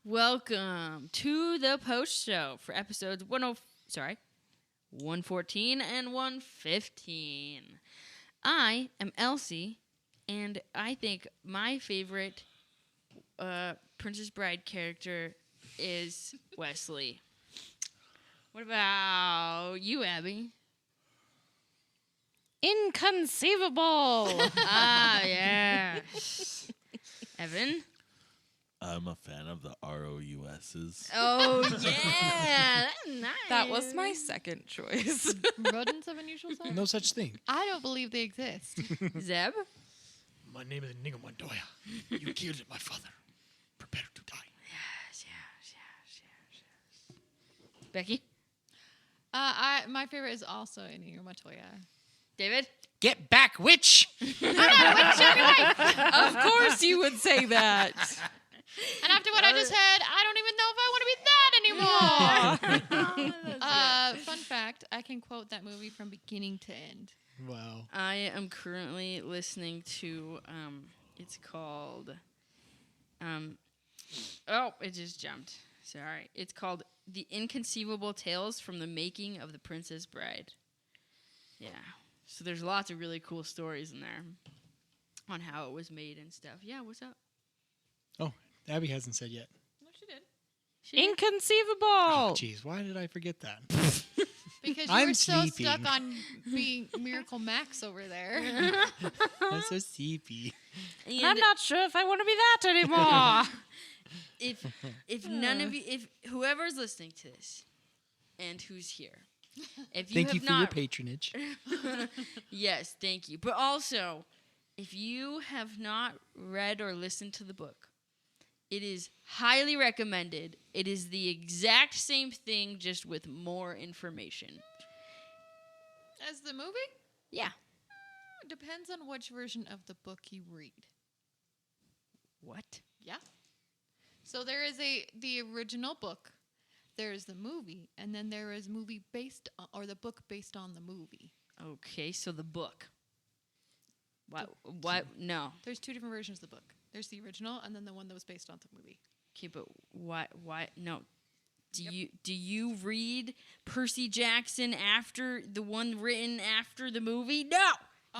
Welcome to the post show for episodes 114 and 115. I am Elsie, and I think my favorite Princess Bride character is Wesley. What about you, Abby? Inconceivable. Yeah. Evan? I'm a fan of the ROUSs. Oh, yeah. That's nice. That was my second choice. Rodents of unusual size? No such thing. I don't believe they exist. Zeb? My name is Inigo Montoya. You killed my father. Prepare to die. Yes. Becky? My favorite is also Inigo Montoya. David? Get back, witch! Of course you would say that. And after what I just said, I don't even know if I want to be that anymore. Fun fact, I can quote that movie from beginning to end. Wow. I am currently listening to, it's called, it just jumped. Sorry. It's called The Inconceivable Tales from the Making of the Princess Bride. Yeah. So there's lots of really cool stories in there on how it was made and stuff. Yeah, what's up? Oh, Abby hasn't said yet. No, she did. Inconceivable. Oh, jeez. Why did I forget that? Because you I'm were so sleeping. stuck on being Miracle Max over there. I'm so sleepy. And I'm not sure if I want to be that anymore. if none of you, if whoever's listening to this and who's here, if you Thank have you for your not patronage. Yes, thank you. But also, if you have not read or listened to the book, it is highly recommended. It is the exact same thing, just with more information. As the movie? Yeah. Depends on which version of the book you read. What? Yeah. So there is the original book, there is the movie, and then there is movie based on, or the book based on the movie. Okay, so the book. What? No. There's two different versions of the book. There's the original and then the one that was based on the movie. Okay, but what? No. Do you read Percy Jackson after the one written after the movie? No.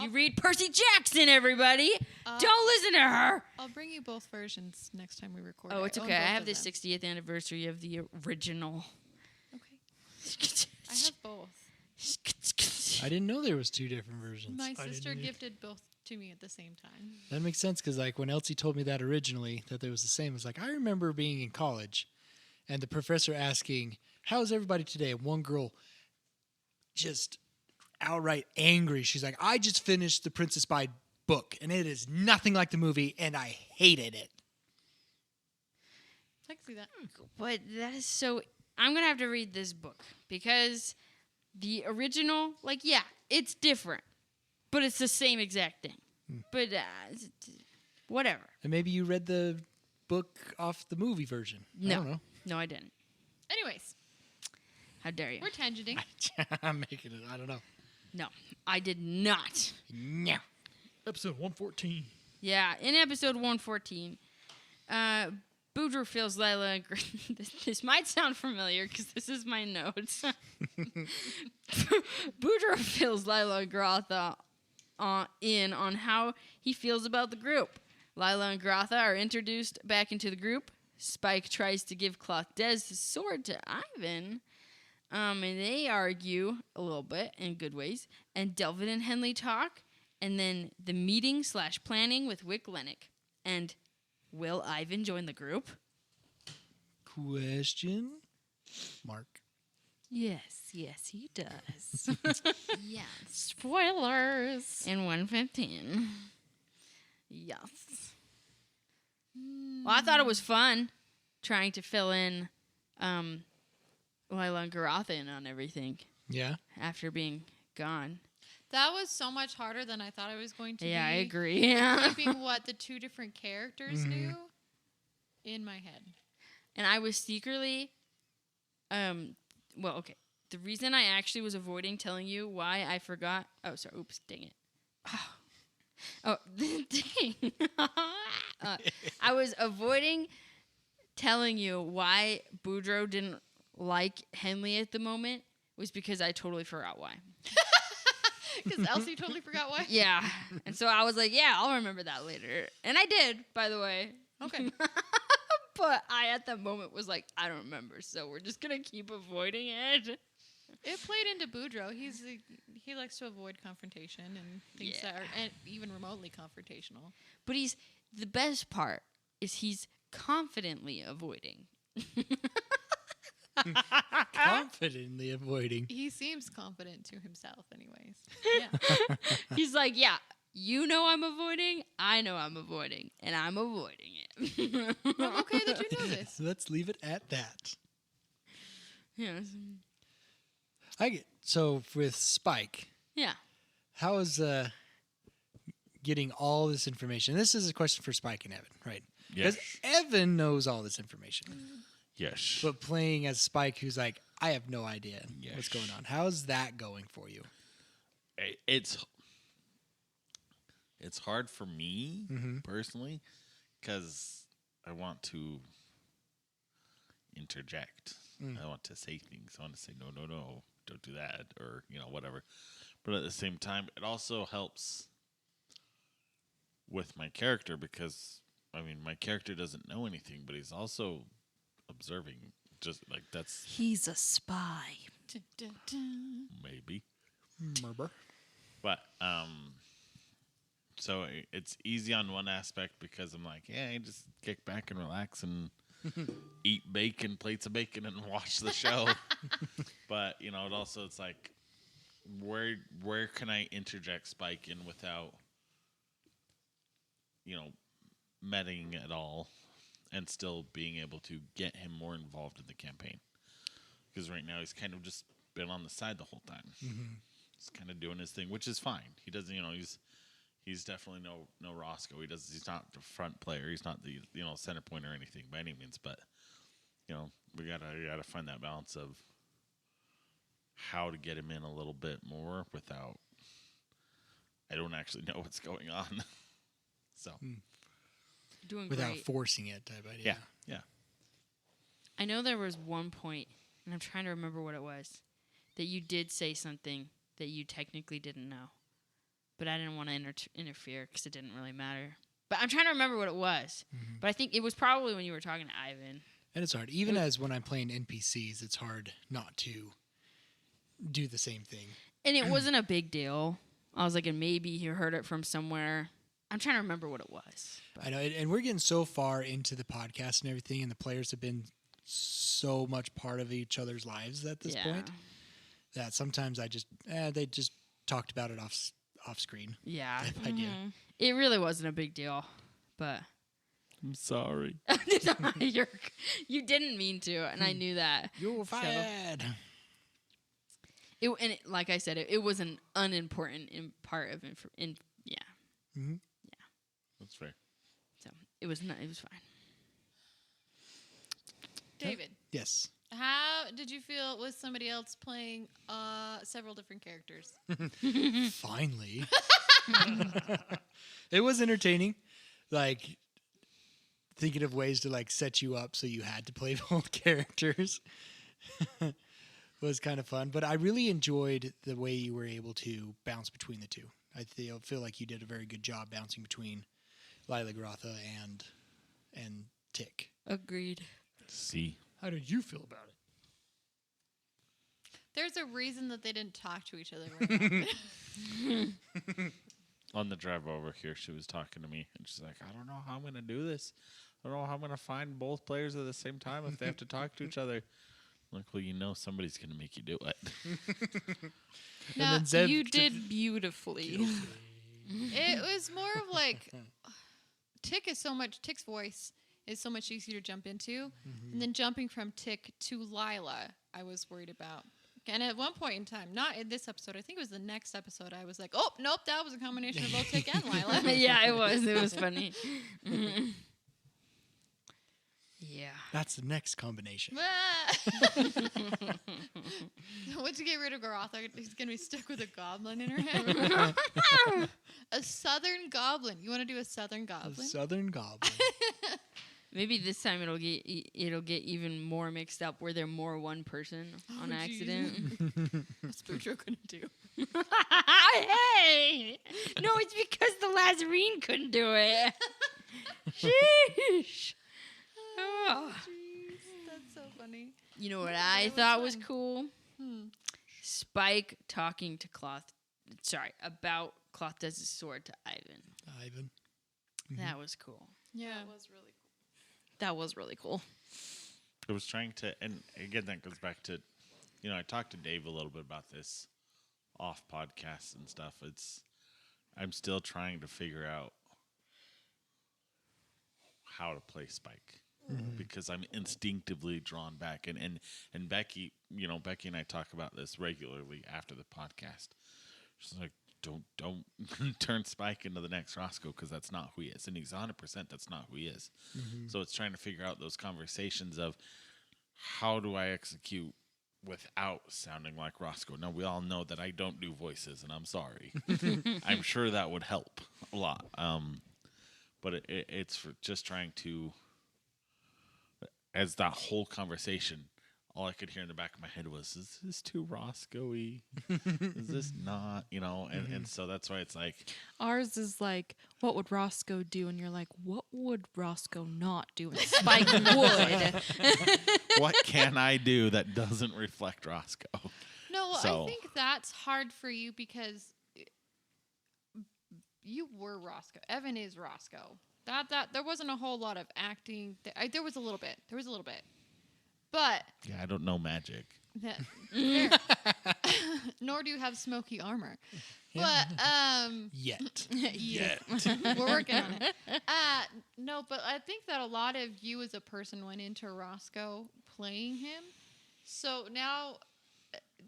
You read Percy Jackson, everybody. Don't listen to her. I'll bring you both versions next time we record. Oh, it's own okay. I both have of the them. 60th anniversary of the original. Okay. I have both. I didn't know there was two different versions. My I sister didn't- gifted both to me at the same time. That makes sense because, like, when Elsie told me that originally, that there was the same, it was like, I remember being in college and the professor asking, how's everybody today? And one girl just outright angry. She's like, I just finished the Princess Bride book and it is nothing like the movie and I hated it. I can see that. But that is so. I'm going to have to read this book because the original, like, yeah, it's different, but it's the same exact thing. But whatever. And maybe you read the book off the movie version. I don't know. No, I didn't. Anyways, How dare you? we're tangenting. I'm making it. I don't know. No, I did not. No. Episode 114. Yeah, in episode 114, Boudreaux feels Lila and this might sound familiar because this is my notes. Boudreaux fills Lila and Grotha in on how he feels about the group. Lila and Grotha are introduced back into the group. Spike tries to give Cloth Des his sword to Ivan. And they argue a little bit in good ways. And Delvin and Henley talk. And then the meeting / planning with Wick Lennox. And will Ivan join the group? Question mark. Yes, he does. Yes. Spoilers. In 115. Yes. Well, I thought it was fun trying to fill in Lila and Garotha in on everything Yeah. after being gone. That was so much harder than I thought it was going to be. Yeah, I agree. Yeah. Keeping what the two different characters knew in my head. And I was secretly, okay. The reason I actually was avoiding telling you why I forgot. Oh, sorry. Oops. Dang it. Oh, dang. I was avoiding telling you why Boudreaux didn't like Henley at the moment was because I totally forgot why. Because Elsie totally forgot why. Yeah. And so I was like, yeah, I'll remember that later. And I did, by the way. Okay. But I, at that moment, was like, I don't remember. So we're just going to keep avoiding it. It played into Boudreaux. He likes to avoid confrontation and things that are and even remotely confrontational. But the best part is he's confidently avoiding. Confidently avoiding. He seems confident to himself, anyways. Yeah. He's like, yeah, you know I'm avoiding. I know I'm avoiding. And I'm avoiding it. I'm okay that you know this. Let's leave it at that. Yes. So with Spike, Yeah. how is getting all this information? This is a question for Spike and Evan, right? Yes. Because Evan knows all this information, Yes. but playing as Spike, who's like, I have no idea what's Yes. going on. How's that going for you? It's hard for me Mhm. personally because I want to interject. I want to say things. I want to say no, don't do that, or whatever. But at the same time, it also helps with my character because my character doesn't know anything, but he's also observing. Just like that's He's a spy. Dun, dun, dun. maybe. Remember? But so it's easy on one aspect because I'm like, yeah, I just kick back and relax and eat plates of bacon, and watch the show. But it also it's like, where can I interject Spike in without meddling at all, and still being able to get him more involved in the campaign? Because right now he's kind of just been on the side the whole time. He's kind of doing his thing, which is fine. He doesn't, he's definitely no Roscoe. He's not the front player. He's not the center point or anything by any means. But we gotta find that balance of how to get him in a little bit more without. I don't actually know what's going on. So Doing Without great. forcing it type idea. yeah. I know there was one point, and I'm trying to remember what it was, that you did say something that you technically didn't know. But I didn't want to interfere because it didn't really matter. But I'm trying to remember what it was. But I think it was probably when you were talking to Ivan. And it's hard. Even as when I'm playing NPCs, it's hard not to do the same thing. And it wasn't a big deal. I was like, and maybe he heard it from somewhere. I'm trying to remember what it was. But I know, and we're getting so far into the podcast and everything, and the players have been so much part of each other's lives at this point that sometimes I just they just talked about it off screen. Yeah. Type idea. It really wasn't a big deal. But I'm sorry. you didn't mean to, and I knew that. You're fired. Like I said, it was an unimportant part of yeah. That's fair. So it was not. It was fine. David, Yes. how did you feel with somebody else playing several different characters? Finally. It was entertaining. Like thinking of ways to like set you up so you had to play both characters. Was kind of fun, but I really enjoyed the way you were able to bounce between the two. I feel like you did a very good job bouncing between Lila Grotha and Tick. Agreed. See. How did you feel about it? There's a reason that they didn't talk to each other very often. On the drive over here, she was talking to me, and she's like, I don't know how I'm going to do this. I don't know how I'm going to find both players at the same time if they have to talk to each other. I'm like, well, somebody's going to make you do it. No, then Zeb You did beautifully. it was more of like Tick's voice is so much easier to jump into. And then jumping from Tick to Lila, I was worried about. And at one point in time, not in this episode, I think it was the next episode, I was like, oh, nope, that was a combination of both Tick and Lila. Yeah, it was. It was funny. Yeah. That's the next combination. Once you get rid of Garotha, he's going to be stuck with a goblin in her head. A southern goblin. You want to do a southern A goblin? Southern Goblin. Maybe this time it'll get even more mixed up where they're more one person on accident. What's Boudreaux gonna do? Hey! No, it's because the Lazarine couldn't do it. Sheesh. Oh. Jeez, that's so funny. You know what Yeah, I it was thought was fun. cool? Spike talking to about Cloth Does his sword to Ivan. Ivan. That was cool. Yeah, That was really cool. I was trying to, and again, that goes back to, I talked to Dave a little bit about this off podcasts and stuff. I'm still trying to figure out how to play Spike because I'm instinctively drawn back. And Becky, Becky and I talk about this regularly after the podcast. She's like, don't turn Spike into the next Roscoe because that's not who he is. And he's 100% that's not who he is. So it's trying to figure out those conversations of how do I execute without sounding like Roscoe. Now, we all know that I don't do voices, and I'm sorry. I'm sure that would help a lot. But it's for just trying to, as that whole conversation, all I could hear in the back of my head was, is this too Roscoe-y? Is this not, and so that's why it's like. Ours is like, what would Roscoe do? And you're like, what would Roscoe not do? And Spike would. What can I do that doesn't reflect Roscoe? No, So- I think that's hard for you because you were Roscoe. Evan is Roscoe. That there wasn't a whole lot of acting. There was a little bit. But Yeah, I don't know magic. fair. Nor do you have smoky armor. But Yet. yeah, we're working on it. No, but I think that a lot of you as a person went into Roscoe playing him. So now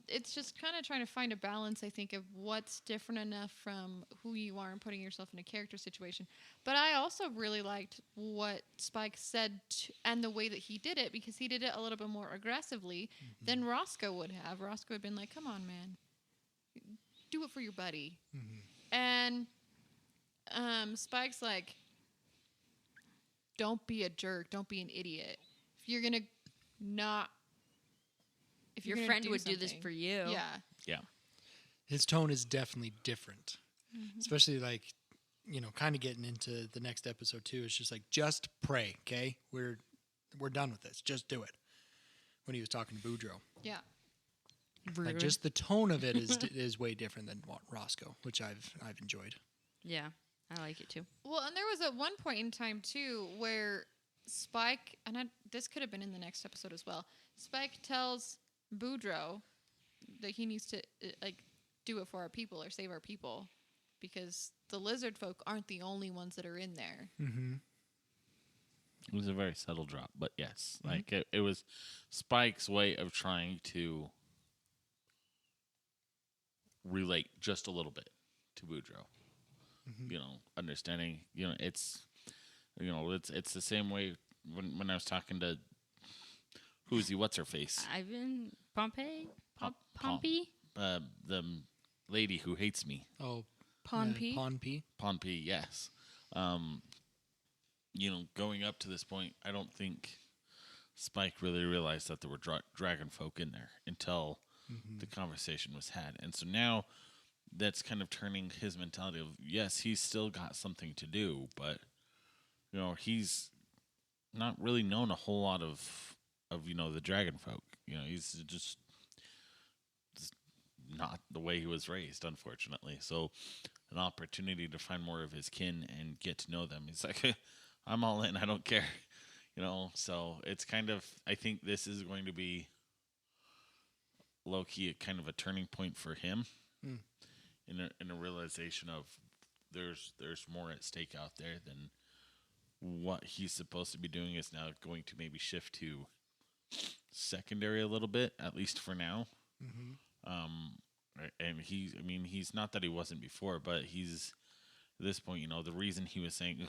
it's just kind of trying to find a balance, I think, of what's different enough from who you are and putting yourself in a character situation. But I also really liked what Spike said and the way that he did it, because he did it a little bit more aggressively than Roscoe would have. Roscoe had been like, come on, man. Do it for your buddy. And Spike's like, don't be a jerk. Don't be an idiot. If you're going to not... If Your you're gonna friend do would do this something- for you. Yeah. Yeah. His tone is definitely different. Especially like, kind of getting into the next episode too. It's just like, just pray, okay? We're done with this. Just do it. When he was talking to Boudreaux. Yeah. Like just the tone of it is way different than Roscoe, which I've enjoyed. Yeah, I like it too. Well, and there was at one point in time too where Spike, and this could have been in the next episode as well. Spike tells Boudreaux that he needs to do it for our people or save our people, because the lizard folk aren't the only ones that are in there. It was a very subtle drop, but yes, like it was Spike's way of trying to relate just a little bit to Boudreaux. Understanding, it's the same way when I was talking to who's he? What's her face? Ivan Pompey? Pompey? The lady who hates me. Oh, Pompey. Pompey, yes. Going up to this point, I don't think Spike really realized that there were dragon folk in there until the conversation was had. And so now that's kind of turning his mentality of, yes, he's still got something to do, but, he's not really known a whole lot of the dragon folk. He's just not the way he was raised, unfortunately. So an opportunity to find more of his kin and get to know them. He's like, I'm all in. I don't care. So it's kind of, I think this is going to be low-key a kind of a turning point for him in a realization of there's more at stake out there than what he's supposed to be doing is now going to maybe shift to secondary a little bit, at least for now. And he's not that he wasn't before, but he's at this point, the reason he was saying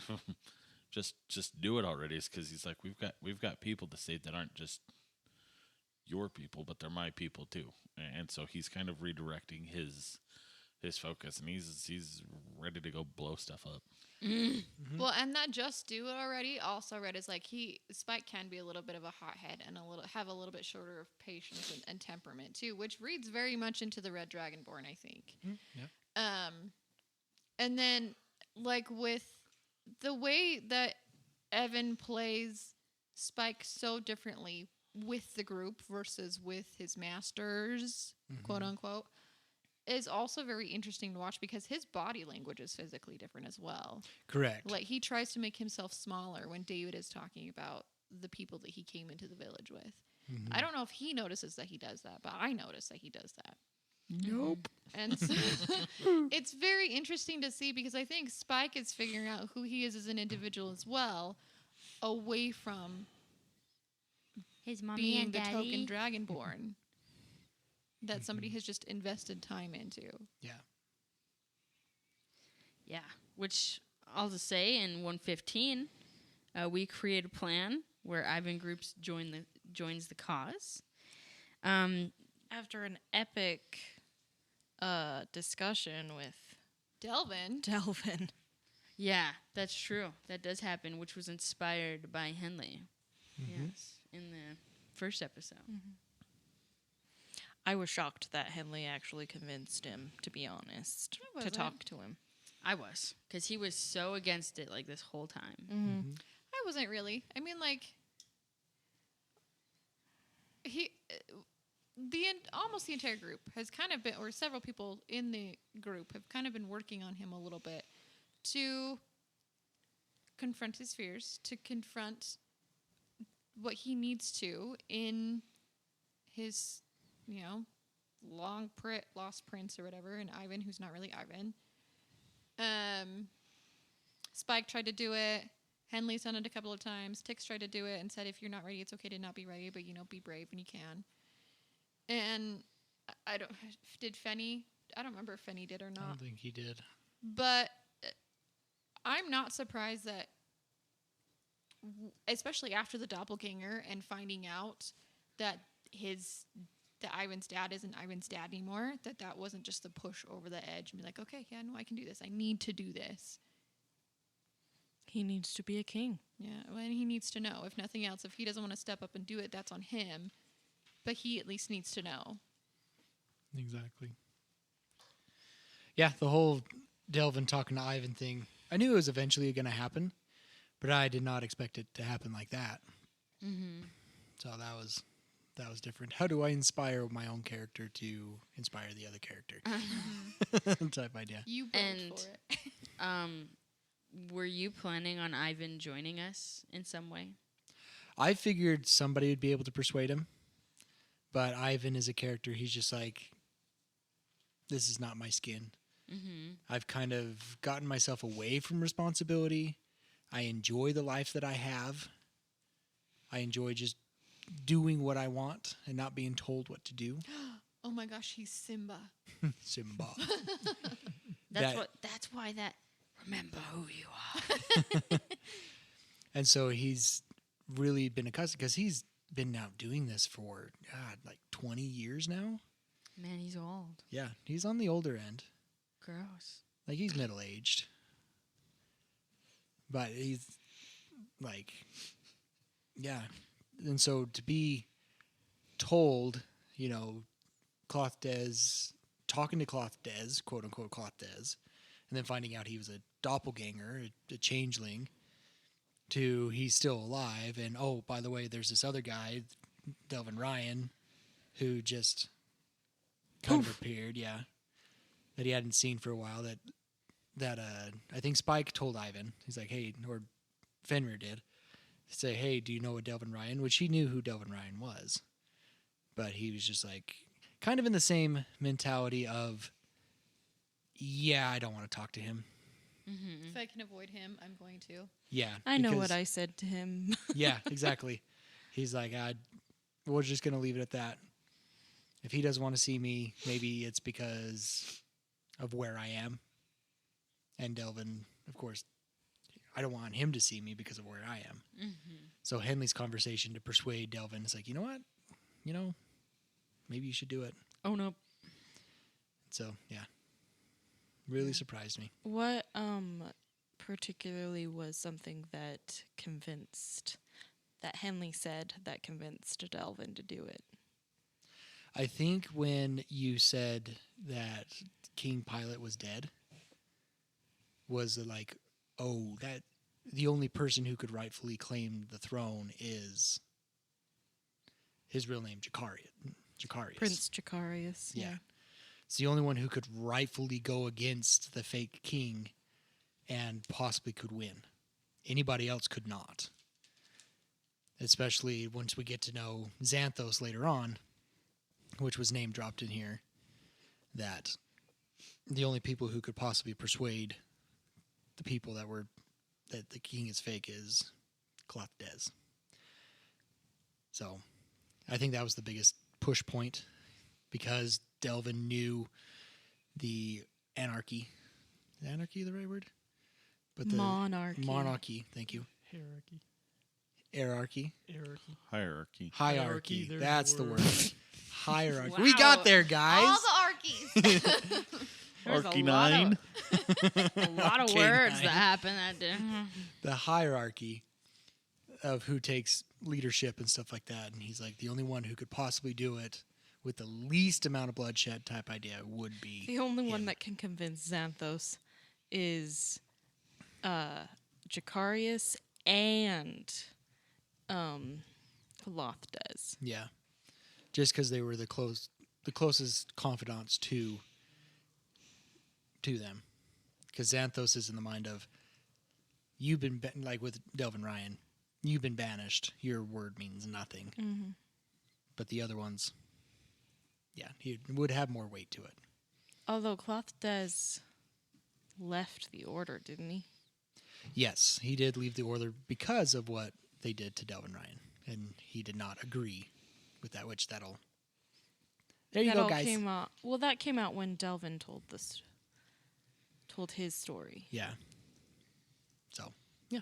just do it already is because he's like, we've got people to save that aren't just your people, but they're my people too. And so he's kind of redirecting his his focus, and he's ready to go blow stuff up. Well, and that just do it already. Also read is like Spike can be a little bit of a hothead and have a little bit shorter of patience and temperament too, which reads very much into the Red Dragonborn, I think. Yeah. And then like with the way that Evan plays Spike so differently with the group versus with his masters, quote unquote, is also very interesting to watch because his body language is physically different as well. Correct. Like he tries to make himself smaller when David is talking about the people that he came into the village with. I don't know if he notices that he does that, but I notice that he does that. Nope. And so it's very interesting to see because I think Spike is figuring out who he is as an individual as well, away from His mommy being and the daddy. token dragonborn that somebody has just invested time into. Yeah. Yeah, which I'll just say in 115, we create a plan where Ivan Groups joins the cause. After an epic discussion with Delvin. Delvin. Yeah, that's true. That does happen, which was inspired by Henley. Yes, in the first episode. I was shocked that Henley actually convinced him, to be honest, I to wasn't. talk to him. I was, because he was so against it like this whole time. I wasn't really. I mean, like almost the entire group has kind of been, or several people in the group have kind of been working on him a little bit to confront his fears, to confront what he needs to in his, Lost Prince or whatever, and Ivan, who's not really Ivan. Spike tried to do it. Henley's done it a couple of times. Tix tried to do it and said, if you're not ready, it's okay to not be ready, but, be brave when you can. And did Fenny, I don't remember if Fenny did or I not. don't think he did. But I'm not surprised that, especially after the doppelganger and finding out that Ivan's dad isn't Ivan's dad anymore, that wasn't just the push over the edge and be like, okay, yeah, no, I can do this. I need to do this. He needs to be a king. Yeah, well, and he needs to know. If nothing else, if he doesn't want to step up and do it, that's on him. But he at least needs to know. Exactly. Yeah, the whole Delvin talking to Ivan thing, I knew it was eventually going to happen, but I did not expect it to happen like that. So that was different. How do I inspire my own character to inspire the other character? Type idea. You vote for it. Were you planning on Ivan joining us in some way? I figured somebody would be able to persuade him, but Ivan is a character. He's just like, this is not my skin. I've kind of gotten myself away from responsibility. I enjoy the life that I have. I enjoy just doing what I want and not being told what to do. Oh my gosh, he's Simba. Simba. That's why that remember who you are. And so he's really been accustomed because he's been now doing this for like 20 years now. Man, he's old. Yeah, he's on the older end. Gross. Like he's middle-aged. But he's like, yeah. And so to be told, Cloth Des, talking to Cloth Des, quote unquote Cloth Des, and then finding out he was a doppelganger, a changeling, to he's still alive. And oh, by the way, there's this other guy, Delvin Ryan, who just kind of appeared, that he hadn't seen for a while. That I think Spike told Ivan. He's like, hey, or Fenrir did. Say, hey, do you know a Delvin Ryan? Which he knew who Delvin Ryan was. But he was just like, kind of in the same mentality of, yeah, I don't want to talk to him. If I can avoid him, I'm going to. Yeah. I know because- what I said to him. Yeah, exactly. He's like, we're just going to leave it at that. If he doesn't want to see me, maybe it's because of where I am. And Delvin, of course, I don't want him to see me because of where I am. So Henley's conversation to persuade Delvin is like, you know what? Maybe you should do it. Oh no. So, yeah. Really surprised me. What particularly was something that Henley said that convinced Delvin to do it? I think when you said that King Pilot was dead, was like, oh, that the only person who could rightfully claim the throne is his real name, Jacarius. Prince Jacarius. Yeah. It's the only one who could rightfully go against the fake king and possibly could win. Anybody else could not. Especially once we get to know Xanthos later on, which was name dropped in here, that the only people who could possibly persuade the people that the king is fake is Cloth Des. So I think that was the biggest push point, because Delvin knew the anarchy. Is anarchy the right word? But the Monarchy. Monarchy, thank you. Hierarchy. Hierarchy. Hierarchy. Hierarchy. There's That's the the word. word. Hierarchy. Wow. We got there, guys. All the Arkies. There's Arky a lot of- 9. A lot of Okay, words nine. that happen that day. The hierarchy of who takes leadership and stuff like that. And he's like, the only one who could possibly do it with the least amount of bloodshed type idea would be The only one him. that can convince Xanthos is Jacarius and Lothdez. Yeah. Just because they were the closest confidants to them. Because Xanthos is in the mind of, you've been, like with Delvin Ryan, you've been banished. Your word means nothing. Mm-hmm. But the other ones, yeah, he would have more weight to it. Although Lothdez left the order, didn't he? Yes, he did leave the order because of what they did to Delvin Ryan. And he did not agree with that, which that'll... There you that go, all guys. Came out, well, that came out when Delvin told his story. Yeah. So, yeah.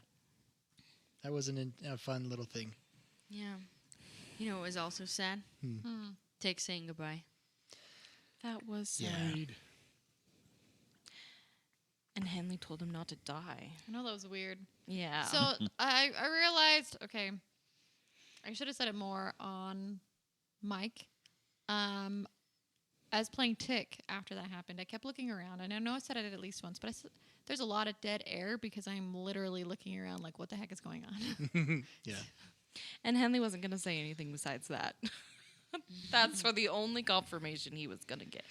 That was a fun little thing. Yeah. You know what was also sad? Tick saying goodbye. That was Yeah. Agreed. And Henley told him not to die. I know that was weird. Yeah. So I realized, okay, I should have said it more on mic. As playing Tick after that happened, I kept looking around, and I know I said it at least once, but there's a lot of dead air because I'm literally looking around like, what the heck is going on? Yeah. And Henley wasn't going to say anything besides that. That's for the only confirmation he was going to get.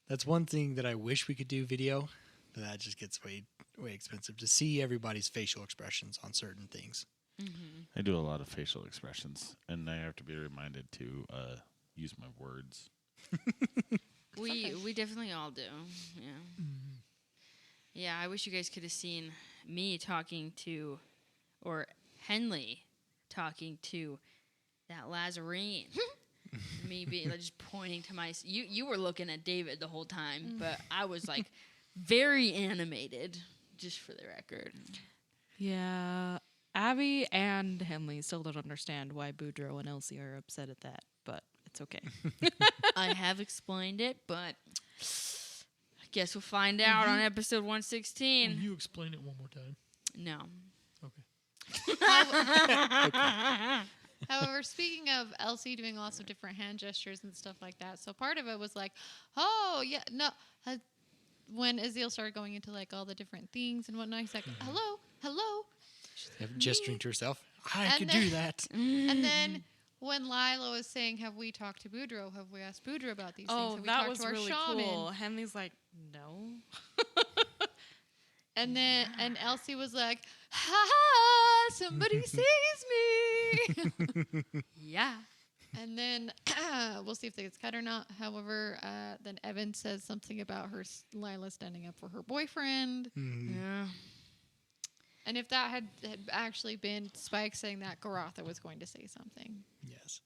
That's one thing that I wish we could do video, but that just gets way expensive to see everybody's facial expressions on certain things. I do a lot of facial expressions, and I have to be reminded to use my words. We definitely all do. Yeah. Yeah, I wish you guys could have seen me talking to, or Henley talking to that Lazarine. Me being just pointing to my. You were looking at David the whole time, but I was like very animated, just for the record. Yeah. Abby and Henley still don't understand why Boudreaux and Elsie are upset at that, but it's okay. I have explained it, but I guess we'll find out on episode Will 116. you explain it one more time? No. Okay. However, speaking of Elsie doing lots of different hand gestures and stuff like that, so part of it was like, oh, yeah, no. When Aziel started going into like all the different things and whatnot, he's like, hello, hello. Gesturing to herself. I And could then- do that. And then when Lila was saying, have we talked to Boudreaux? Have we asked Boudreaux about these things? Oh, Have we that talked was to our really shaman? cool. Henley's like, no. And then and Elsie was like, ha ha, somebody sees me. Yeah. And then we'll see if they gets cut or not. However, then Evan says something about Lila standing up for her boyfriend. Yeah. And if that had actually been Spike saying that, Garotha was going to say something. Yes.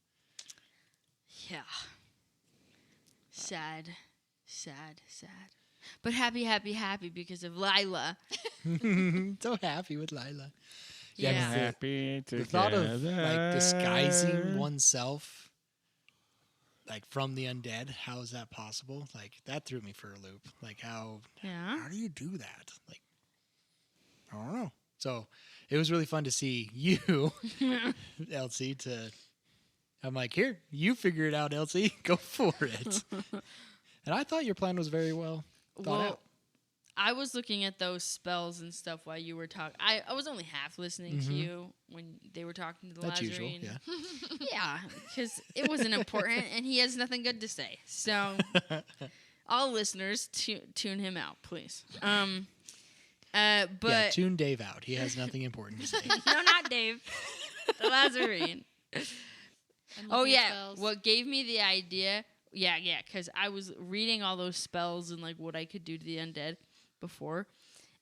Yeah. Sad. But happy because of Lila. So happy with Lila. Yeah. Yeah, 'cause Happy the thought of like disguising oneself like from the undead. How is that possible? Like that threw me for a loop. Like how Yeah. do you do that? Like I don't know. So it was really fun to see you, Elsie. I'm like, here, you figure it out, Elsie. Go for it. And I thought your plan was very well thought out. I was looking at those spells and stuff while you were talking. I was only half listening to you when they were talking to the That's usual. Lazarine. Yeah. Yeah, because it wasn't important and he has nothing good to say. So, all listeners, tune him out, please. Yeah, But tune Dave out. He has nothing important to say. no, not Dave. The Lazarine. And Oh looking at yeah, spells. what gave me the idea? Yeah, because I was reading all those spells and like what I could do to the undead before,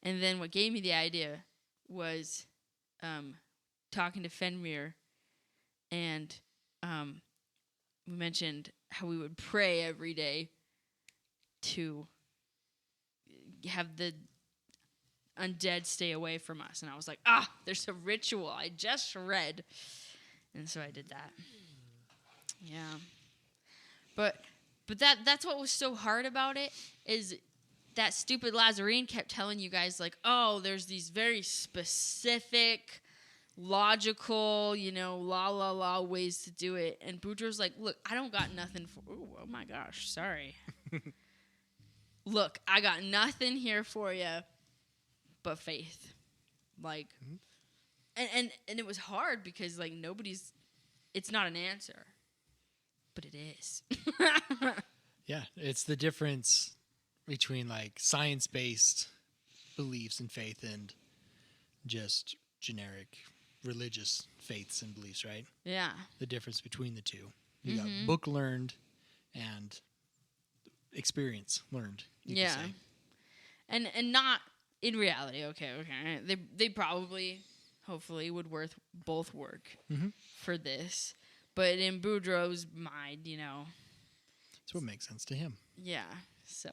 and then what gave me the idea was talking to Fenrir, and we mentioned how we would pray every day to have the undead stay away from us, and I was like, there's a ritual I just read, and so I did that. Yeah. But that's what was so hard about it is that stupid Lazarine kept telling you guys like, oh, there's these very specific, logical, la ways to do it. And Boudreaux's like, look, I don't got nothing for. Ooh, oh my gosh, sorry. Look, I got nothing here for you, but faith. Like, and it was hard because like it's not an answer. But it is. Yeah, it's the difference between like science-based beliefs and faith and just generic religious faiths and beliefs, right? Yeah. The difference between the two. You got book learned and experience learned. You could say. And not in reality. Okay. They probably, hopefully, would both work for this. But in Boudreaux's mind, That's what makes sense to him. yeah. So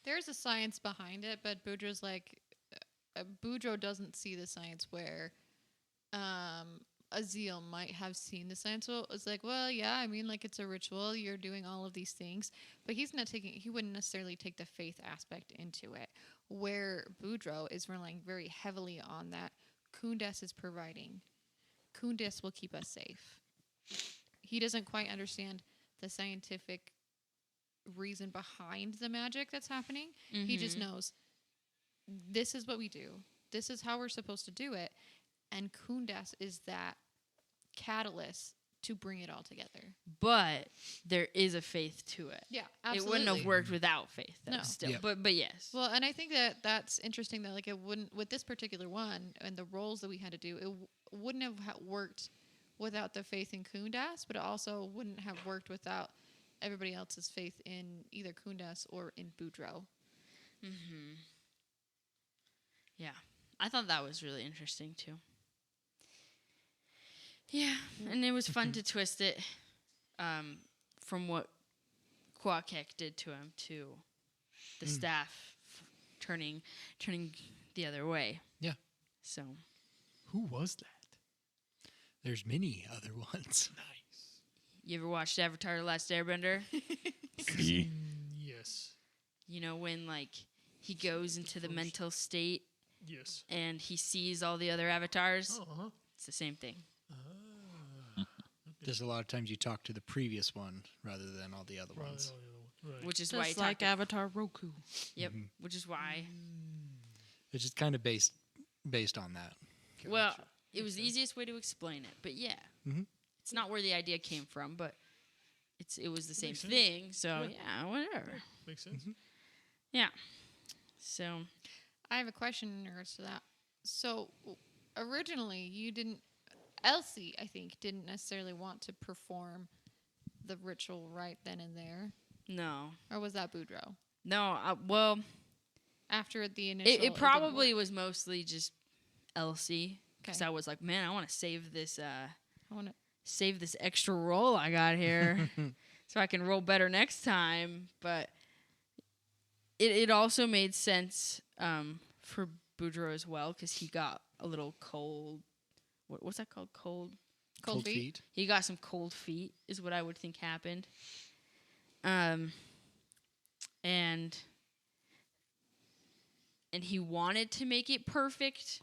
There's a science behind it, but Boudreaux's like, Boudreaux doesn't see the science where Azil might have seen the science. So it's like, well, yeah, I mean, like it's a ritual. You're doing all of these things, but he wouldn't necessarily take the faith aspect into it. Where Boudreaux is relying very heavily on that Kundas is providing. Kundas will keep us safe. He doesn't quite understand the scientific reason behind the magic that's happening. He just knows this is what we do. This is how we're supposed to do it. And Kundas is that catalyst to bring it all together. but there is a faith to it. Yeah, It absolutely. wouldn't have worked without faith, though, No. still. Yep. But yes. Well, and I think that's interesting that like it wouldn't with this particular one and the roles that we had to do, it wouldn't have worked without the faith in Kundas, but it also wouldn't have worked without everybody else's faith in either Kundas or in Boudreaux. Yeah. I thought that was really interesting, too. Yeah. And it was fun to twist it from what Quakek did to him to the staff turning the other way. Yeah. So, Who was that? There's many other ones. Nice. you ever watched Avatar: The Last Airbender? Yes. When like he goes into the mental state Yes. and he sees all the other avatars? Uh-huh. It's the same thing. There's a lot of times you talk to the previous one rather than all the other Right. ones. Right. Which is why he Just like talked. Avatar Roku. Yep. Which is why. It's just kind of based on that. Well, it was the easiest way to explain it, but yeah, it's not where the idea came from, but it was the same makes sense. thing. So Yeah. yeah, whatever. Makes sense. Yeah. So I have a question in regards to that. So originally Elsie, I think, didn't necessarily want to perform the ritual right then and there. no, Or was that Boudreaux? well, After the initial... it didn't probably work. was mostly just Elsie because Okay. I was like, man, I want to save this I want to... save this extra roll I got here so I can roll better next time. But it also made sense for Boudreaux as well because he got a little cold. What's that called? Cold Cold feet. He got some cold feet, is what I would think happened. And he wanted to make it perfect,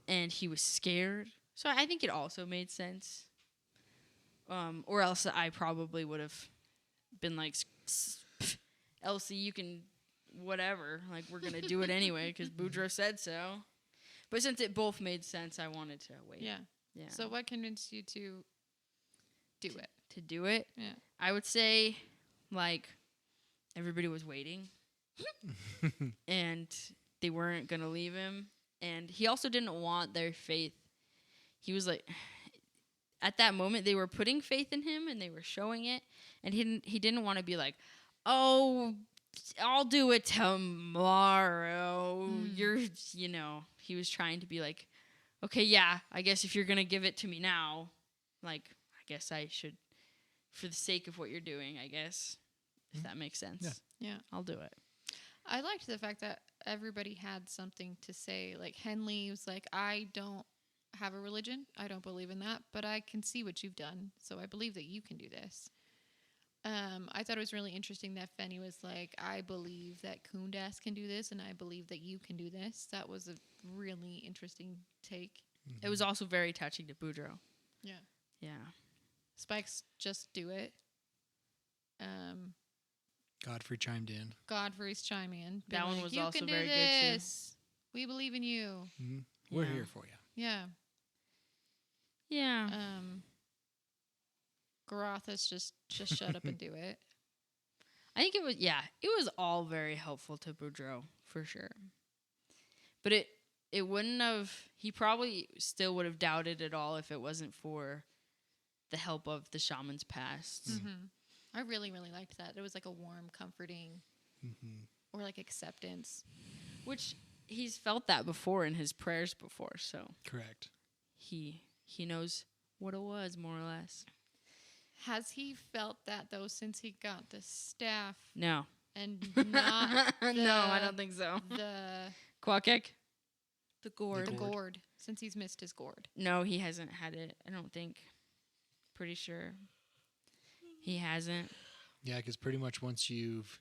and he was scared. So I think it also made sense. Or else I probably would have been like, Elsie, you can whatever. Like, we're going to do it anyway because Boudreaux said so. But since it both made sense, I wanted to wait. Yeah. Yeah. So what convinced you to do it? To do it, Yeah. I would say, like, everybody was waiting. And they weren't going to leave him. And he also didn't want their faith. He was like, at that moment, they were putting faith in him and they were showing it. And he didn't want to be like, oh, I'll do it tomorrow. He was trying to be like, okay, yeah, I guess if you're going to give it to me now, like, I guess I should, for the sake of what you're doing, I guess, if that makes sense. Yeah. Yeah. I'll do it. I liked the fact that everybody had something to say. Like Henley was like, I don't have a religion. I don't believe in that, but I can see what you've done. So I believe that you can do this. I thought it was really interesting that Fenny was like, I believe that Kundas can do this, and I believe that you can do this. That was a really interesting take. It was also very touching to Boudreaux. Yeah. Yeah. Spike's just do it. Godfrey chimed in. Godfrey's chime in. That being one like, was you also can do very good, too. this. We believe in you. We're Yeah. here for you. Yeah. Yeah. Garotha's just shut up and do it. I think it was all very helpful to Boudreaux, for sure. But it wouldn't have, he probably still would have doubted it all if it wasn't for the help of the shaman's past. Mm-hmm. I really, really liked that. It was like a warm, comforting, or like acceptance. Which he's felt that before in his prayers before, so Correct. he knows what it was, more or less. Has he felt that though since he got the staff No. and not No, I don't think so. the Quackek? The gourd. the gourd since he's missed his gourd? No, he hasn't had it, I don't think. Pretty sure. He hasn't. Yeah, because pretty much once you've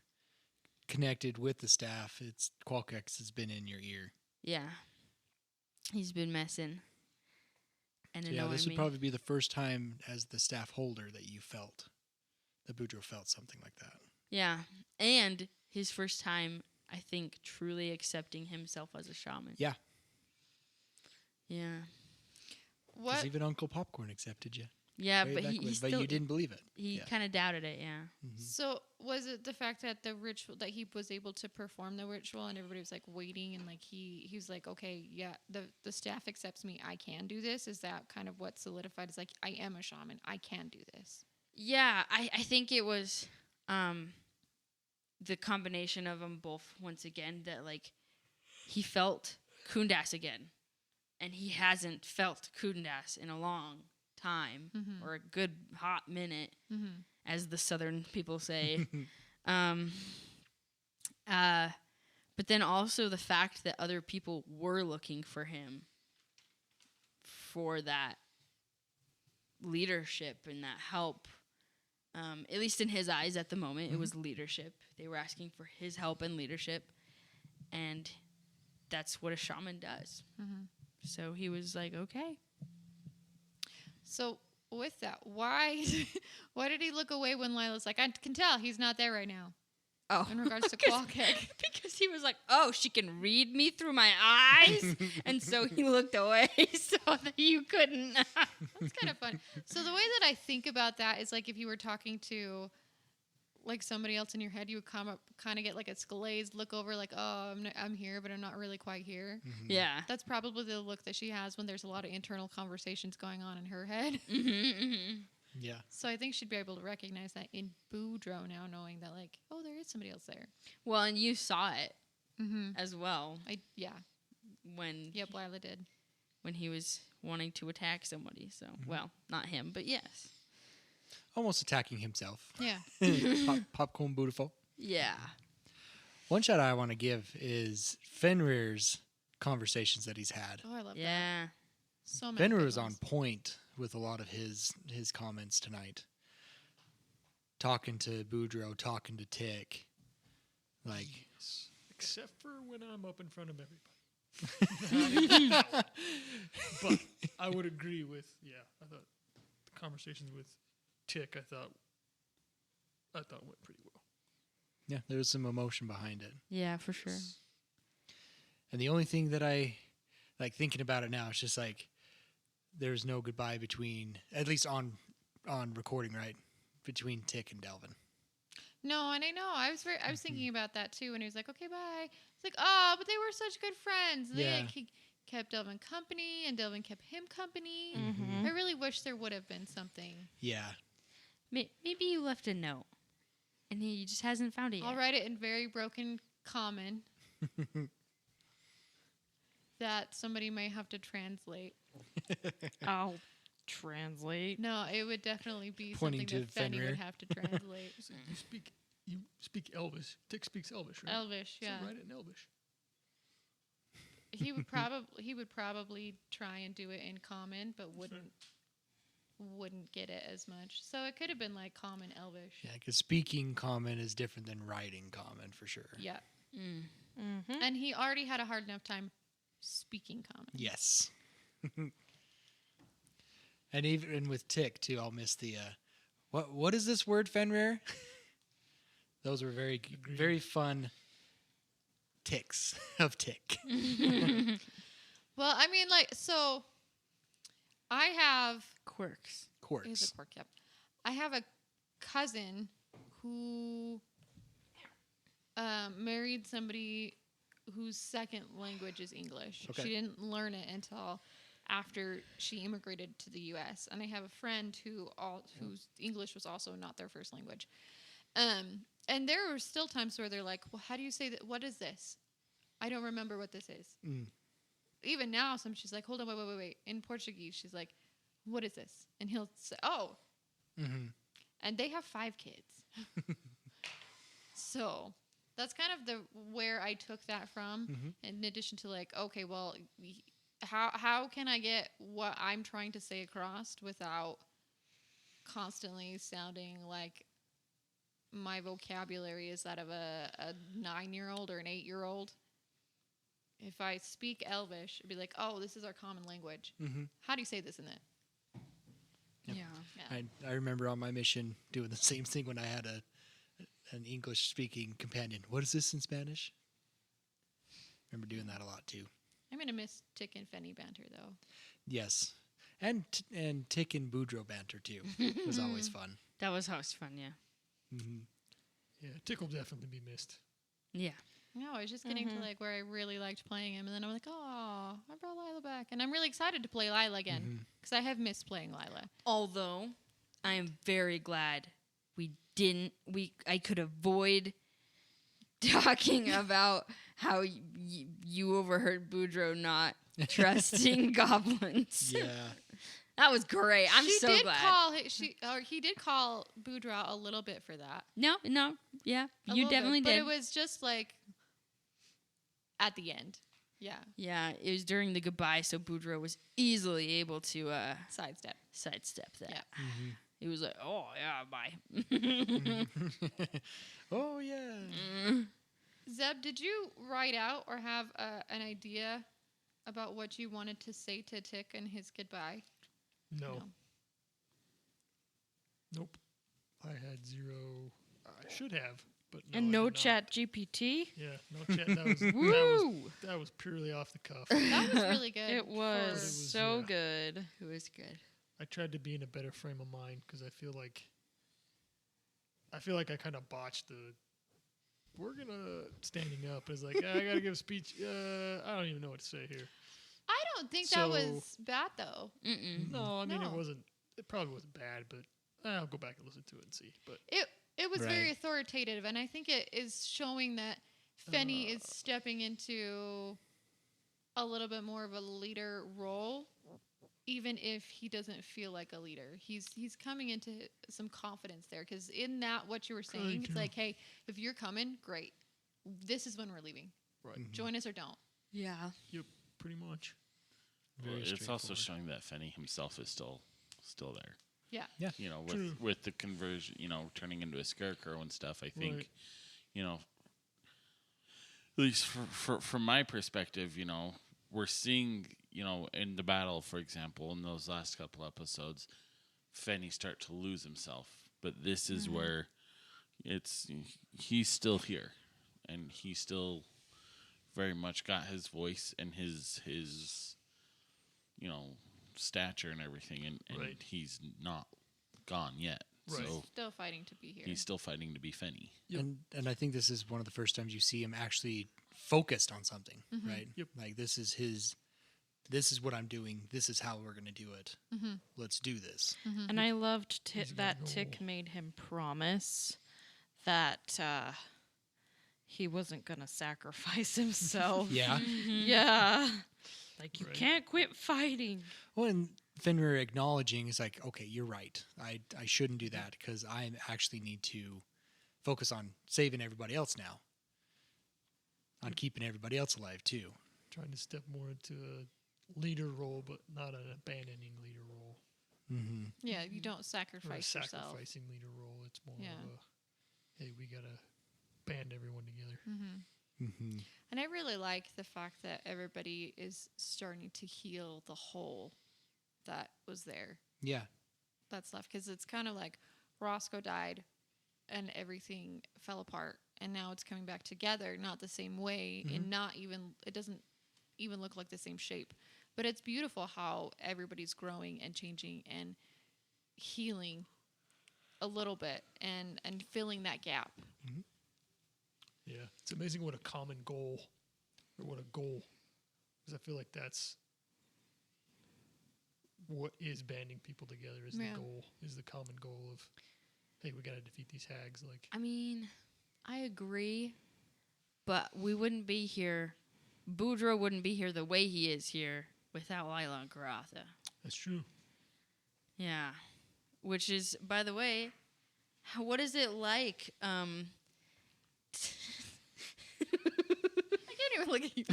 connected with the staff, it's Qualkex has been in your ear. Yeah. He's been messing. And So annoying this would me. probably be the first time as the staff holder that you felt, that Boudreaux felt something like that. Yeah. And his first time, I think, truly accepting himself as a shaman. Yeah. Yeah. Because What? even Uncle Popcorn accepted you. Yeah, way but back he when, still, but you didn't believe it. he Yeah. kind of doubted it, yeah. So was it the fact that the ritual that he was able to perform the ritual and everybody was like waiting and like he was like, okay, yeah, the staff accepts me, I can do this? Is that kind of what solidified? Is like, I am a shaman, I can do this. Yeah, I think it was the combination of them both, once again, that like he felt Kundas again. And he hasn't felt Kundas in a long time, or a good hot minute, as the southern people say. But then also the fact that other people were looking for him for that leadership and that help. At least in his eyes at the moment, it was leadership. They were asking for his help and leadership. And that's what a shaman does. So he was like, okay. So with that, why did he look away when Lila's like, I can tell he's not there right now? Oh, In regards to because- Qualkeg. Because he was like, oh, she can read me through my eyes. And so he looked away so that you couldn't. That's kind of fun. So the way that I think about that is like if you were talking to like somebody else in your head, you would kind of get like a glazed look over, like, oh, I'm here, but I'm not really quite here. Yeah. That's probably the look that she has when there's a lot of internal conversations going on in her head. Yeah. So I think she'd be able to recognize that in Boudreaux now, knowing that like, oh, there is somebody else there. Well, and you saw it Mm-hmm. as well when Yep, Lila did. when he was wanting to attack somebody. So, well, not him, but yes. Almost attacking himself. Yeah. Popcorn beautiful. Yeah. One shout I want to give is Fenrir's conversations that he's had. Oh, I love that. Yeah. So many. Fenrir good was on ones. point with a lot of his comments tonight. Talking to Boudreaux, talking to Tick. Like, Yes. Except for when I'm up in front of everybody. But I would agree with, I thought the conversations with Tick, I thought went pretty well. yeah, there was some emotion behind it. Yeah, for sure. And the only thing that I like thinking about it now, it's just like there's no goodbye between, at least on recording, right? Between Tick and Delvin. No, and I know I was thinking about that too when he was like, "Okay, bye." It's like, oh, but they were such good friends. Yeah. He kept Delvin company, and Delvin kept him company. Mm-hmm. I really wish there would have been something. Yeah. Maybe you left a note, and he just hasn't found it yet. I'll write it in very broken common that somebody may have to translate. I'll translate. No, it would definitely be Pointing something to that Fanny Fenrir. would have to translate. So you speak Elvish. Tick speaks Elvish, right? Elvish, So yeah. write it in Elvish. He would probably try and do it in common, but wouldn't get it as much. So it could have been like common Elvish. Yeah, because speaking common is different than writing common for sure. Yeah. Mm. Mm-hmm. And he already had a hard enough time speaking common. Yes. And even with Tick too, I'll miss the what is this word, Fenrir? Those were very fun ticks of Tick. Well, I mean, like, so I have Quirks. He's Quirks. a quirk, yep. I have a cousin who married somebody whose second language is English. Okay. She didn't learn it until after she immigrated to the U.S. And I have a friend whose English was also not their first language. And there were still times where they're like, "Well, how do you say that? What is this? I don't remember what this is." Mm. Even now, she's like, "Hold on, wait." In Portuguese, she's like, "What is this?" And he'll say, "Oh." Mm-hmm. And they have 5 kids. So that's kind of where I took that from. Mhm. In addition to like, okay, well, how can I get what I'm trying to say across without constantly sounding like my vocabulary is that of a 9-year-old or an 8-year-old? If I speak Elvish, it'd be like, oh, this is our common language. Mm-hmm. How do you say this in it? Yep. Yeah. Yeah. I remember on my mission doing the same thing when I had an English speaking companion. What is this in Spanish? Remember doing that a lot too. I'm going to miss Tick and Fenny banter, though. Yes. And Tick and Boudreaux banter too. It was always fun. That was house fun, yeah. Mm-hmm. Yeah, Tick will definitely be missed. Yeah. No, I was just getting to like where I really liked playing him, and then I'm like, oh, I brought Lila back, and I'm really excited to play Lila again because I have missed playing Lila. Although I am very glad I could avoid talking about how you overheard Boudreaux not trusting goblins. Yeah. That was great. I'm she so did glad. he did call Boudreaux a little bit for that. No, yeah. A You little bit, definitely but did. it was just like at the end. Yeah, Yeah, it was during the goodbye, so Boudreaux was easily able to sidestep. sidestep that. Yeah. He was like, "Oh yeah, bye." Oh yeah. Zeb, did you write out or have an idea about what you wanted to say to Tick and his goodbye? No. Nope. I had 0. I should have, but no. And I no did not. Chat GPT. Yeah, no chat. That was, Woo! that was purely off the cuff. That was really good. It was was, so yeah. good. It was good. I tried to be in a better frame of mind because I feel like I kind of botched the. We're gonna standing up. It's like I gotta give a speech. I don't even know what to say here. I don't think that So- was bad though. Mm-mm. No, I mean No. it wasn't. It probably wasn't bad, but I'll go back and listen to it and see. But It was very Right. authoritative, and I think it is showing that Fenny is stepping into a little bit more of a leader role, even if he doesn't feel like a leader. He's coming into some confidence there, because in that what you were saying, it's too. like, hey, if you're coming, great. This is when we're leaving. right, Join us or don't. Yeah. pretty much. Very It's also straightforward. showing that Fenny himself is still there. Yeah. Yeah. You know, True. with the conversion, you know, turning into a scarecrow and stuff. I think, Right. you know, at least from my perspective, you know, we're seeing, you know, in the battle, for example, in those last couple episodes, Fenny start to lose himself. But this is where he's still here, and he still very much got his voice and his you know, stature and everything, and Right. he's not gone yet. Right. So Still fighting to be here. he's still fighting to be Fenny. Yep. And I think this is one of the first times you see him actually focused on something, right? Yep. Like this is what I'm doing. This is how we're gonna do it. Let's do this. And I loved He's got that a Tick goal. made him promise that he wasn't going to sacrifice himself. Yeah. Yeah. Like, you Right. can't quit fighting. Well, and Fenrir acknowledging is like, okay, you're right. I shouldn't do that because I actually need to focus on saving everybody else now. On keeping everybody else alive too. Trying to step more into a leader role, but not an abandoning leader role. Mm-hmm. Yeah, you don't Or a sacrifice yourself. sacrificing leader role. It's more Yeah. of a, hey, we gotta band everyone together. Mm-hmm. And I really like the fact that everybody is starting to heal the hole that was there, Yeah. that's left. Because it's kind of like Roscoe died and everything fell apart. And now it's coming back together, not the same way, and not even, it doesn't even look like the same shape. But it's beautiful how everybody's growing and changing and healing a little bit and filling that gap. Yeah, it's amazing what a common goal, or what a goal, because I feel like that's what is banding people together. Is Yeah. the goal, is the common goal of, hey, we gotta defeat these hags. Like, I mean, I agree, but we wouldn't be here. Boudreaux wouldn't be here the way he is here without Lila and Karatha. that's true. Yeah. Which is, by the way, what is it like? I can't even look at you.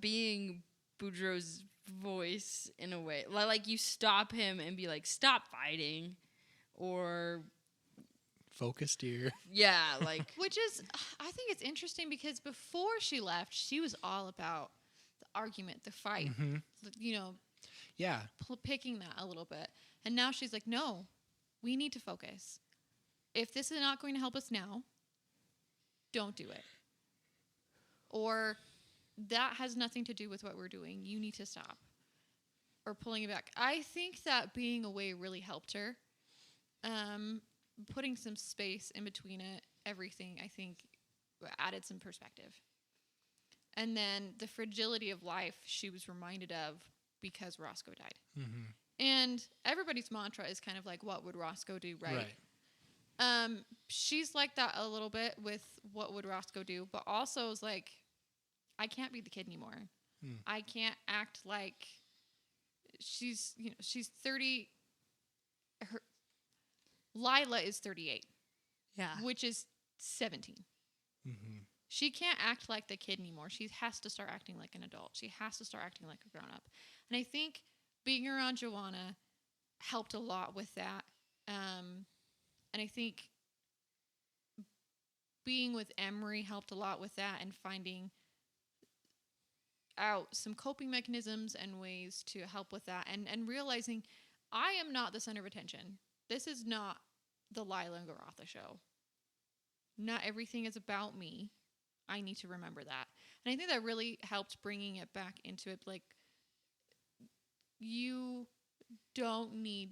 Being Boudreaux's voice in a way. Like you stop him and be like, stop fighting. Or, Focused here. yeah, like, Which is, I think it's interesting because before she left, she was all about the argument, the fight, you know, Yeah. picking that a little bit. And now she's like, no, we need to focus. If this is not going to help us now, don't do it. Or that has nothing to do with what we're doing. You need to stop. Or pulling it back. I think that being away really helped her. Putting some space in between it, everything, I think, added some perspective. And then the fragility of life she was reminded of because Roscoe died. Mm-hmm. And everybody's mantra is kind of like, what would Roscoe do, right? She's like that a little bit with what would Roscoe do, but also is like, I can't be the kid anymore. I can't act like she's 30. Lila is 38, yeah. which is 17. Mm-hmm. She can't act like the kid anymore. She has to start acting like an adult. She has to start acting like a grown up. And I think being around Joanna helped a lot with that. And I think being with Emery helped a lot with that and finding out some coping mechanisms and ways to help with that and realizing I am not the center of attention. This is not the Lila and Garatha show. Not everything is about me. I need to remember that. And I think that really helped bringing it back into it. Like, you don't need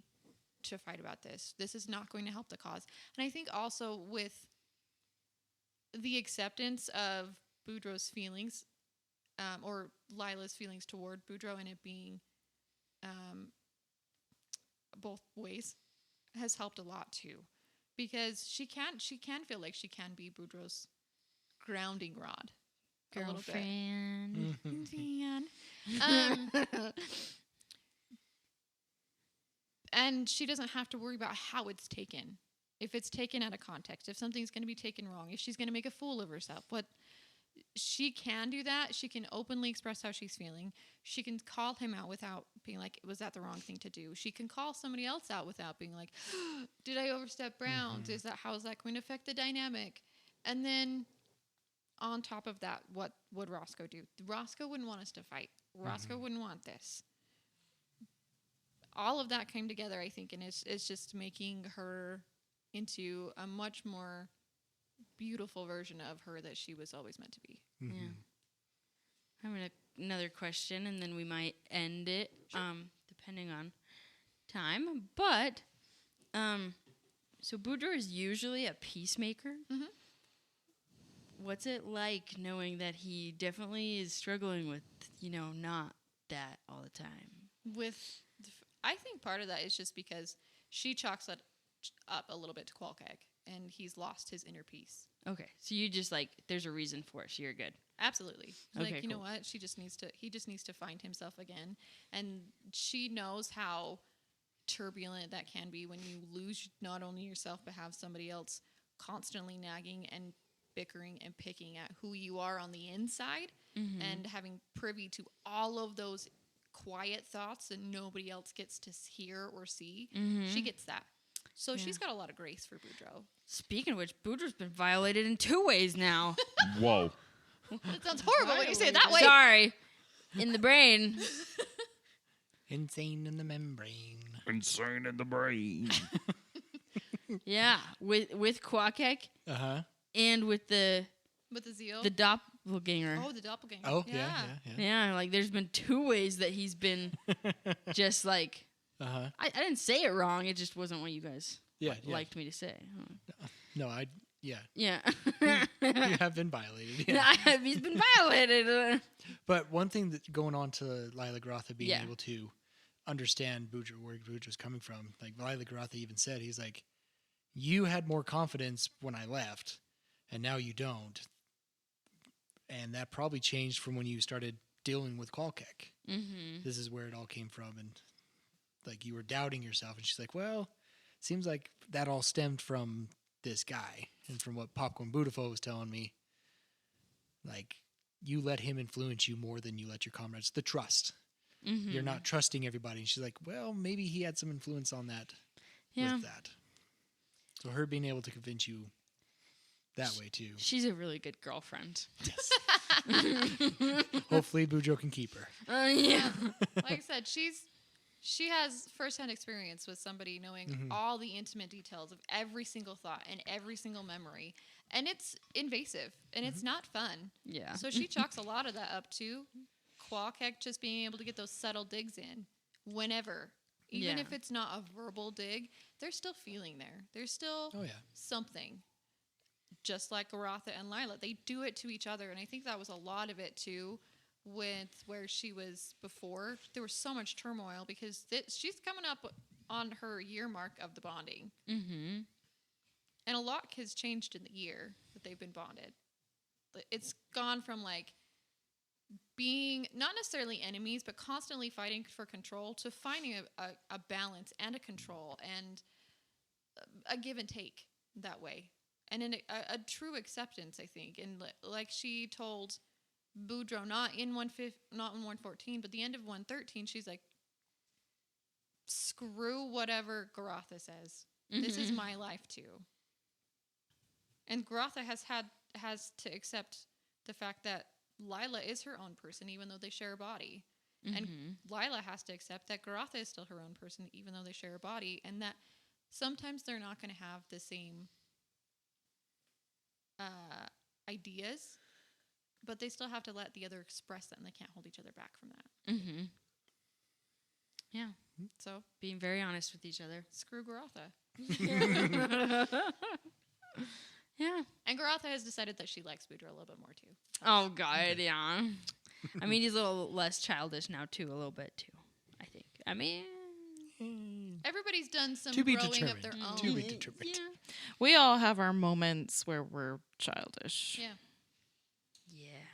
to fight about this. This is not going to help the cause. And I think also with the acceptance of Boudreaux's feelings, or Lila's feelings toward Boudreaux, and it being both ways, has helped a lot too, because she can feel like she can be Boudreaux's grounding rod, a little bit. Girlfriend. Dan. And she doesn't have to worry about how it's taken. If it's taken out of context, if something's going to be taken wrong, if she's going to make a fool of herself, she can do that. She can openly express how she's feeling. She can call him out without being like, was that the wrong thing to do? She can call somebody else out without being like, did I overstep bounds? How is that going to affect the dynamic? And then on top of that, what would Roscoe do? Roscoe wouldn't want us to fight. Roscoe wouldn't want this. All of that came together, I think, and it's just making her into a much more beautiful version of her that she was always meant to be. Yeah. I'm gonna another question, and then we might end it, depending on time. But, so Boudreaux is usually a peacemaker. Mhm. What's it like knowing that he definitely is struggling with, not that all the time? I think part of that is just because she chalks that up a little bit to Qualkag, and he's lost his inner peace. Okay, so you just there's a reason for it, so you're good. Absolutely. Okay, Like, you know cool. what? He just needs to find himself again. And she knows how turbulent that can be when you lose not only yourself, but have somebody else constantly nagging and bickering and picking at who you are on the inside, and having privy to all of those quiet thoughts that nobody else gets to hear or see. She gets that. So she's got a lot of grace for Boudreaux. Speaking of which, Boudreaux's been violated in 2 ways now. Whoa. That sounds horrible when you say it that way. Sorry. In the brain. Insane in the membrane. Insane in the brain. Yeah, with Quackek Uh huh. and with the With the zeal. doppelganger. Oh, the doppelganger. Oh yeah. Yeah, there's been 2 ways that he's been just Uh huh. I didn't say it wrong. It just wasn't what you guys Yeah. liked me to say. No, I. Yeah. Yeah. You have been violated. Yeah. He's been violated. But one thing that going on to Lila Garotha being Yeah. able to understand Boudreaux, where Boudreaux's coming from, like Lila Garotha even said, he's like, you had more confidence when I left, and now you don't. And that probably changed from when you started dealing with Qualkek. Mm-hmm. This is where it all came from, and like you were doubting yourself, and she's like, well, seems like that all stemmed from this guy, and from what Popcorn Beautiful was telling me, like you let him influence you more than you let your comrades. The trust. Mm-hmm. You're not trusting everybody. And she's like, well, maybe he had some influence on that with that. So her being able to convince you that way too. She's a really good girlfriend. Yes. Hopefully Boudreaux can keep her. Yeah. Like I said, she has firsthand experience with somebody knowing all the intimate details of every single thought and every single memory. And it's invasive and it's not fun. Yeah. So she chalks a lot of that up to Qualkek just being able to get those subtle digs in whenever. Even Yeah. if it's not a verbal dig, they're still feeling there. There's still Oh yeah. something. Just like Garotha and Lila, they do it to each other. And I think that was a lot of it too, with where she was before. There was so much turmoil because she's coming up on her year mark of the bonding. Mm-hmm. And a lot has changed in the year that they've been bonded. It's gone from like being not necessarily enemies, but constantly fighting for control to finding a balance and a control and a give and take that way. And in a true acceptance, I think. And like she told Boudreaux, not in 114, but the end of 113, she's like, screw whatever Garotha says. This is my life too. And Garotha has to accept the fact that Lila is her own person, even though they share a body. And Lila has to accept that Garotha is still her own person, even though they share a body, and that sometimes they're not going to have the same ideas, but they still have to let the other express that, and they can't hold each other back from that. Mm-hmm. Yeah. So Being very honest with each other. screw Garotha. Yeah. And Garotha has decided that she likes Boudreaux a little bit more too. Oh, God, yeah. I mean, he's a little less childish now, too, a little bit, too, I think. I mean... Everybody's done some To be growing of determined. their own. To be determined. Yeah. We all have our moments where we're childish. Yeah. Yeah.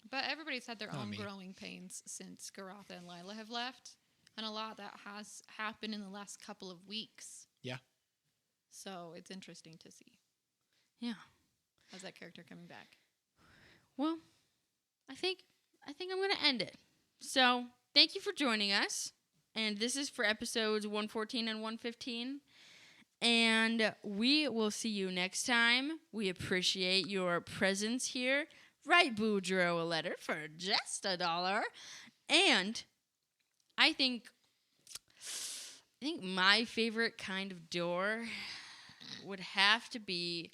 But everybody's had their Not own me. growing pains since Garotha and Lila have left. And a lot of that has happened in the last couple of weeks. Yeah. So it's interesting to see. Yeah. How's that character coming back? Well, I think I'm gonna end it. So thank you for joining us, and this is for episodes 114 and 115. And we will see you next time. We appreciate your presence here. Write Boudreaux a letter for just $1. And I think my favorite kind of door would have to be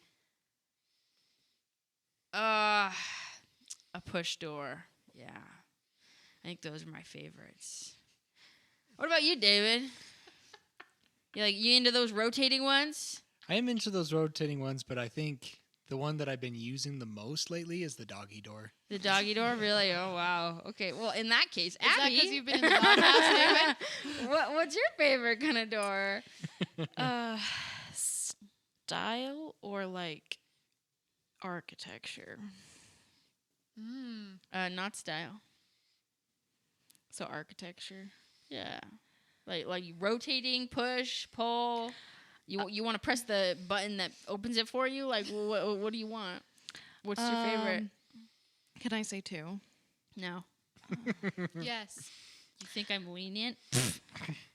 a push door. Yeah. I think those are my favorites. What about you, David? You into those rotating ones? I am into those rotating ones, but I think the one that I've been using the most lately is the doggy door. The doggy door, really? Oh wow. Okay. Well, in that case, Is that Abby, because you've been in the doghouse, David? what's your favorite kind of door? Style or like architecture? Not style. So architecture. Yeah. Like rotating, push, pull. You want to press the button that opens it for you? Like what do you want? What's your favorite? Can I say 2? No. Yes. You think I'm lenient?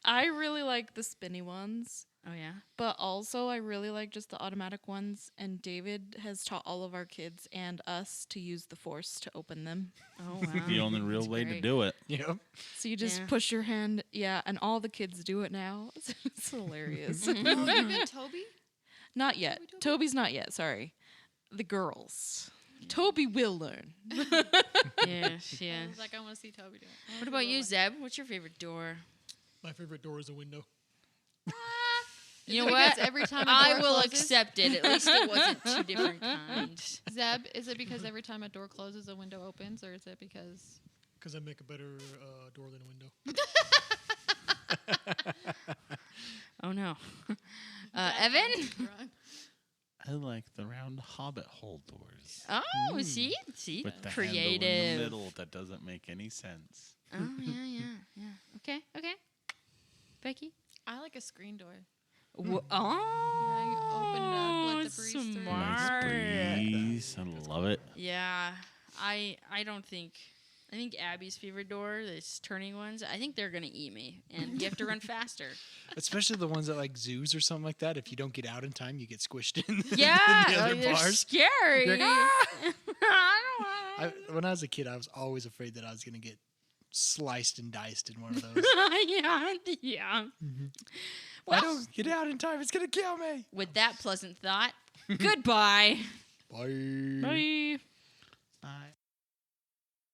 I really like the spinny ones, Oh yeah. but also I really like just the automatic ones. And David has taught all of our kids and us to use the force to open them. Oh wow. The only real That's way to great. do it. Yep. So you just Yeah. push your hand, and all the kids do it now. It's hilarious. Oh, you mean Toby? Not yet. Toby? Toby's not yet. Sorry, the girls. Toby will learn. Yes, I yes. was like, I want to see Toby do it. What about you, Zeb? What's your favorite door? My favorite door is a window. You know Because what? every time a I door will closes, accept it. At least it wasn't 2 different kinds. Zeb, is it because every time a door closes, a window opens, or is it because? Because I make a better door than a window. Oh no. Evan? I like the round hobbit hole doors Oh, see? with the handle in Creative. the middle that doesn't make any sense. Oh, yeah. Okay. Becky? I like a screen door. Oh, open it up, let the breeze through. smart. Nice breeze. I love it. Yeah, I think Abby's favorite door, this turning ones, I think they're gonna eat me, and you have to run faster. Especially the ones at like zoos or something like that. If you don't get out in time, you get squished in Yeah, the other they're bars. scary. You're like, I don't want. When I was a kid, I was always afraid that I was going to get sliced and diced in one of those. Yeah. I Well, don't get out in time. It's going to kill me. with that pleasant thought, goodbye. Bye. Bye. Bye.